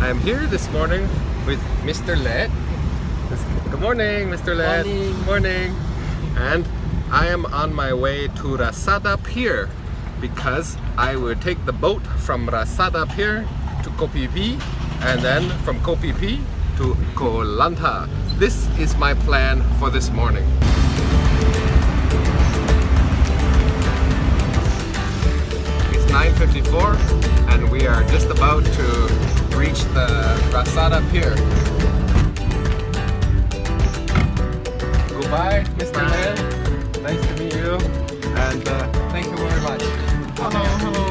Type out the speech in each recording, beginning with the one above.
I'm here this morning with Mr. Let. Good morning, Mr. Let. Morning. Morning. And I am on my way to Rasada Pier because I will take the boat from Rasada Pier to Kok Phi Phi and then from Kok Phi Phi to Koh Lanta. This is my plan for this morning. It's 9:54 and we are just about to reach the Rasada Pier. Goodbye, Mr. Len. Nice to meet you, and thank you very much. Hello, hello.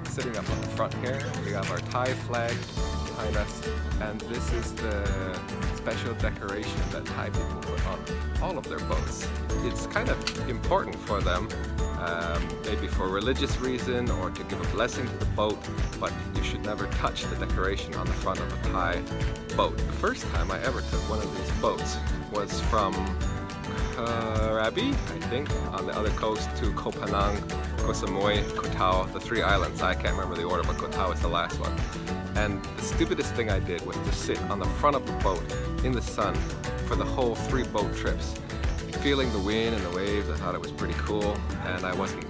Sitting up on the front here, we have our Thai flag behind us, and this is the special decoration that Thai people put on all of their boats. It's kind of important for them, maybe for a religious reason or to give a blessing to the boat, but you should never touch the decoration on the front of a Thai boat. The first time I ever took one of these boats was from Krabi, I think, on the other coast to Koh Phangan, Koh Samui, Koh Tao, the three islands. I can't remember the order, but Koh Tao is the last one. And the stupidest thing I did was to sit on the front of the boat in the sun for the whole 3 boat trips. Feeling the wind and the waves, I thought it was pretty cool, and I wasn't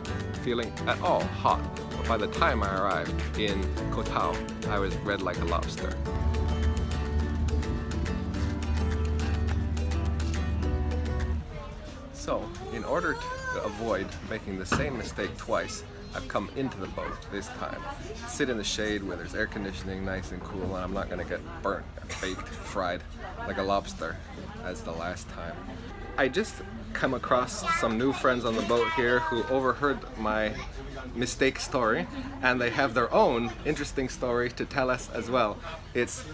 feeling at all hot. But by the time I arrived in Koh Tao, I was red like a lobster. So, in order to avoid making the same mistake twice, I've come into the boat this time. Sit in the shade where there's air conditioning, nice and cool, and I'm not gonna get burnt, baked, fried like a lobster as the last time. I just come across some new friends on the boat here who overheard my mistake story, and they have their own interesting story to tell us as well. It's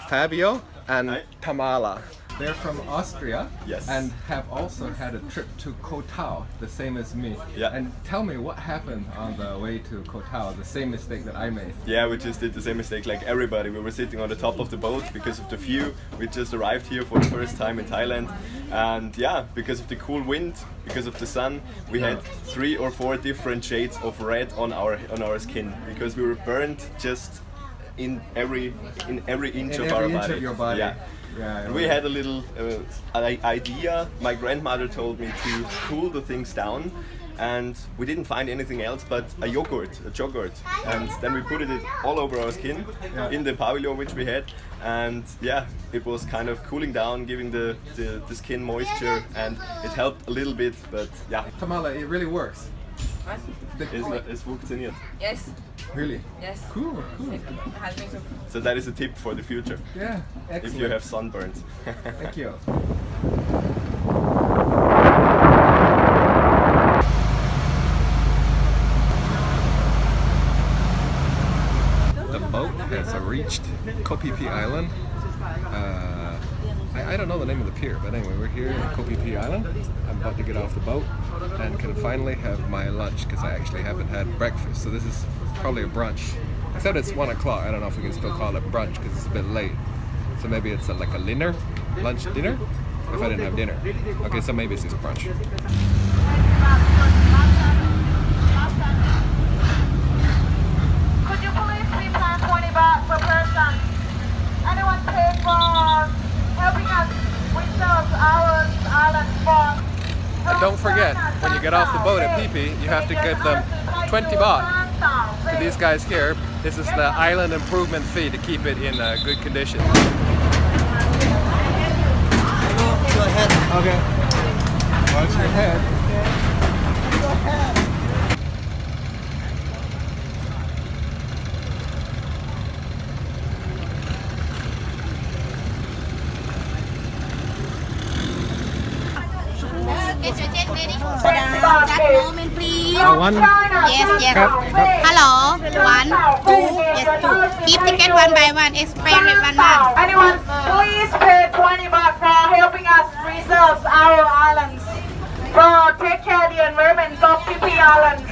Fabio and Hi. Tamala. They're from Austria, Yes. and have also had a trip to Koh Tao, the same as me. Yeah. And tell me what happened on the way to Koh Tao, the same mistake that I made. Yeah, we just did the same mistake like everybody. We were sitting on the top of the boat because of the view. We just arrived here for the first time in Thailand, and yeah, because of the cool wind, because of the sun, we had 3 or 4 different shades of red on our skin because we were burnt just in every inch of our body. Of your body. Yeah. Yeah, We had a little idea. My grandmother told me to cool the things down, and we didn't find anything else but a yogurt, and then we put it all over our skin in the pavilion which we had, and yeah, it was kind of cooling down, giving the skin moisture, and it helped a little bit, but yeah. Tamala, it really works. Es funktioniert. Yes, Really? yes. Cool, cool. So that is a tip for the future, Yeah, if excellent. you have sunburns. Thank you. The boat has reached Kok Phi Phi Island. I don't know the name of the pier, but anyway, we're here in Kok Phi Phi Island. I'm about to get off the boat and can finally have my lunch because I actually haven't had breakfast. So this is probably a brunch. Except it's 1 o'clock. I don't know if we can still call it brunch because it's a bit late. So maybe it's like a lunch dinner? If I didn't have dinner. Okay, so maybe it's just brunch. Could you please refund 20 baht per person? Anyone pay for helping us with those hours island sport? And don't forget, when you get off the boat at Phi Phi, you have to give them 20 baht to these guys here. This is the island improvement fee to keep it in good condition. Okay. Watch your head. Just a moment, please. One. Yes, yes. Hello. 1, 2, yes, 2. Keep ticket one by one. Explain it one. Anyone, please pay 20 baht for helping us reserve our islands. For take care the environment of Kok Phi Phi Islands.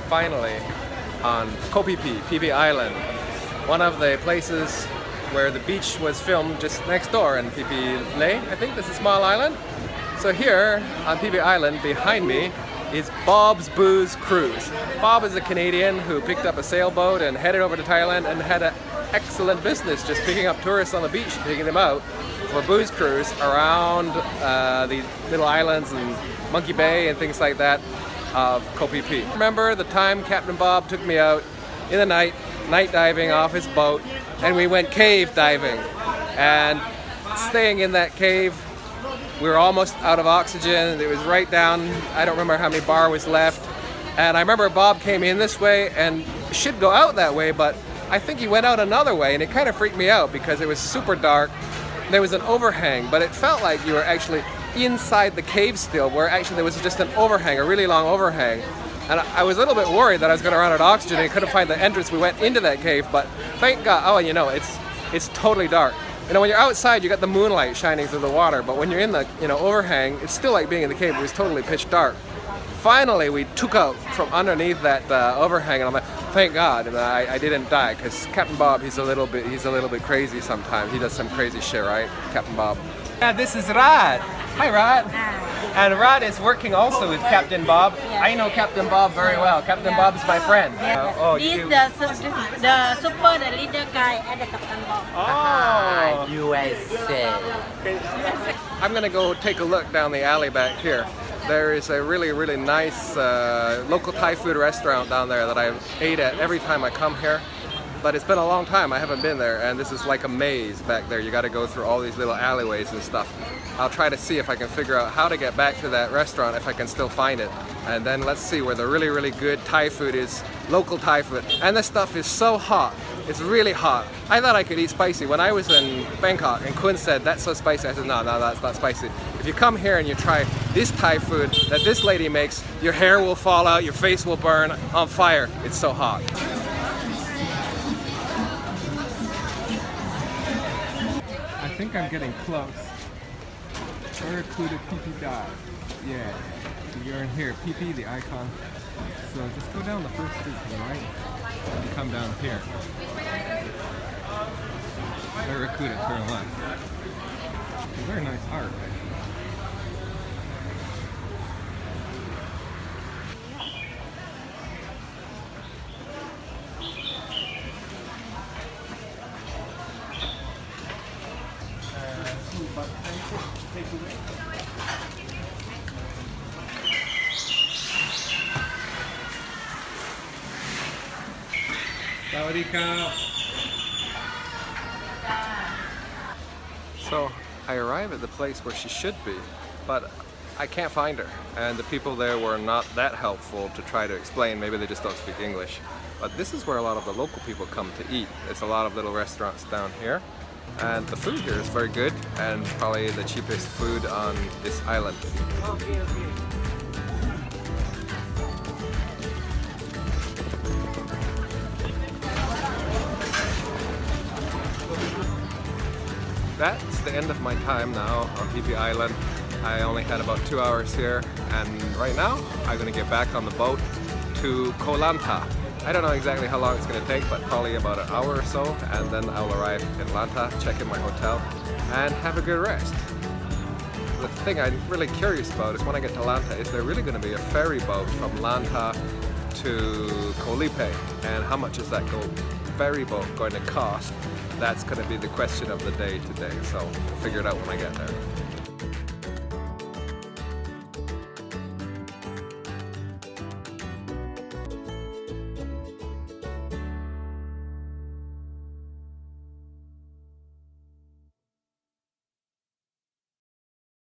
Finally, on Koh Phi Phi, Phi Phi Island, one of the places where the beach was filmed just next door in Phi Phi Lay. I think this is a small island. So here on Phi Phi Island, behind me, is Bob's Booze Cruise. Bob is a Canadian who picked up a sailboat and headed over to Thailand and had an excellent business just picking up tourists on the beach and taking them out for a booze cruise around the little islands and Monkey Bay and things like that of Koh Phi Phi. Remember the time Captain Bob took me out in the night diving off his boat, and we went cave diving, and staying in that cave, we were almost out of oxygen. It was right down, I don't remember how many bar was left, and I remember Bob came in this way and should go out that way, but I think he went out another way, and it kind of freaked me out because it was super dark. There was an overhang, but it felt like you were actually inside the cave still, where actually there was just an overhang, a really long overhang. And I was a little bit worried that I was going to run out of oxygen and couldn't find the entrance. We went into that cave, but thank God, oh, you know, it's totally dark. You know, when you're outside, you got the moonlight shining through the water, but when you're in the, you know, overhang, it's still like being in the cave. It was totally pitch dark. Finally, we took out from underneath that overhang, and I'm like, thank God, and I didn't die, because Captain Bob, he's a little bit crazy sometimes. He does some crazy shit, right, Captain Bob? Yeah, this is Rad. Hi, Rad. And Rad is working also with Captain Bob. I know Captain Bob very well. Captain Bob is my friend. This is the super the leader guy at the Captain Bob. Oh. USA. I'm gonna go take a look down the alley back here. There is a really, really nice local Thai food restaurant down there that I ate at every time I come here. But it's been a long time, I haven't been there, and this is like a maze back there. You gotta go through all these little alleyways and stuff. I'll try to see if I can figure out how to get back to that restaurant, if I can still find it. And then let's see where the really, really good Thai food is, local Thai food. And this stuff is so hot, it's really hot. I thought I could eat spicy. When I was in Bangkok and Kun said, that's so spicy, I said, no, that's not spicy. If you come here and you try this Thai food that this lady makes, your hair will fall out, your face will burn on fire. It's so hot. I think I'm getting close. Barracuda Phi Phi dive. Yeah, you're in here. Phi Phi, the icon. So just go down the first street to the right and come down here. Barracuda, turn left. Very nice art. So I arrive at the place where she should be, but I can't find her, and the people there were not that helpful to try to explain. Maybe they just don't speak English. But this is where a lot of the local people come to eat. There's a lot of little restaurants down here, and the food here is very good and probably the cheapest food on this island. That's the end of my time now on Phi Phi Island. I only had about 2 hours here, and right now I'm going to get back on the boat to Koh Lanta. I don't know exactly how long it's going to take, but probably about an hour or so, and then I'll arrive in Lanta, check in my hotel, and have a good rest. The thing I'm really curious about is when I get to Lanta, is there really going to be a ferry boat from Lanta to Koh Lipe, and how much is that ferry boat going to cost? That's going to be the question of the day today, so we'll figure it out when I get there.